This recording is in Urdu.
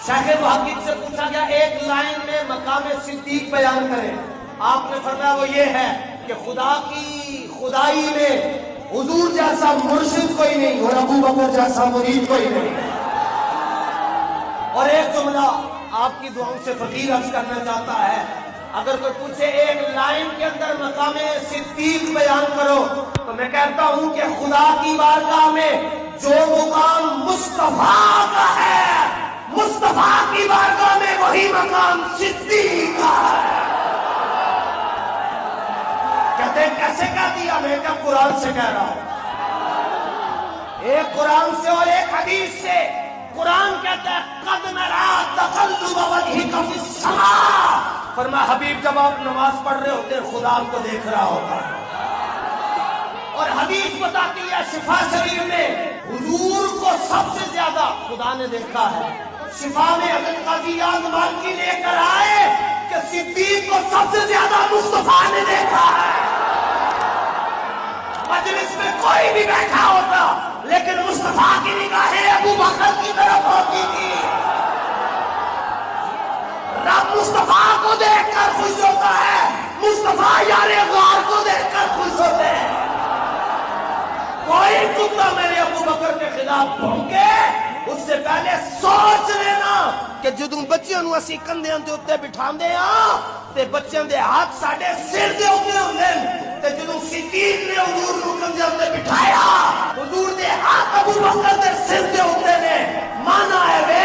شیخ محقق سے پوچھا گیا ایک لائن میں مقام صدیق بیان کریں. آپ نے فرمایا وہ یہ ہے کہ خدا کی خدائی میں حضور جیسا مرشد کوئی نہیں اور ابو بکر جیسا مرید کوئی نہیں. اور ایک جملہ آپ کی دعاؤں سے فقیر عرض کرنا چاہتا ہے، اگر کوئی پوچھے ایک لائن کے اندر مقام صدیق بیان کرو تو میں کہتا ہوں کہ خدا کی بارگاہ میں جو مقام مصطفیٰ کا ہے، مصطفیٰ کی بارگاہ میں وہی مقام صدیق کا ہے. کہتے ہیں کیسے کہہ دیا؟ میں کیا قرآن سے کہہ رہا ہوں، ایک قرآن سے اور ایک حدیث سے. قرآن کہتا ہے قد نرا تقلب وجهك في السماء. فرمایا حبیب جب آپ نماز پڑھ رہے ہوتے ہیں خدا آپ کو دیکھ رہا ہوتا ہے. اور حدیث بتاتی ہے شفا شریف میں حضور کو سب سے زیادہ خدا نے دیکھا ہے. شفا میں حضرت قاضی یاد مالکی لے کر آئے کہ صدیق کو سب سے زیادہ مصطفیٰ نے دیکھا ہے. مجلس میں کوئی بھی بیٹھا ہوتا لیکن مصطفیٰ کی نگاہیں ابو بکر کی طرف ہوتی تھی. رب مصطفیٰ کو دیکھ کر خوش ہوتا ہے، مصطفیٰ یار غار کو دیکھ کر خوش ہوتے ہیں. کوئی کتا میرے ابو بکر کے خلاف بھونکے اس سے پہلے سوچ لینا کہ جدوں بچیاں نوں اسی کندھیاں دے اوتے بٹھاندے ہاں تے بچیاں دے ہاتھ ساڈے سر دے اوتے ہوندے تے جدوں صدیق نے حضور نوں کندھیاں تے بٹھایا حضور دے ہاتھ ابو بکر دے سر دے اوتے نے. مانا ہے وے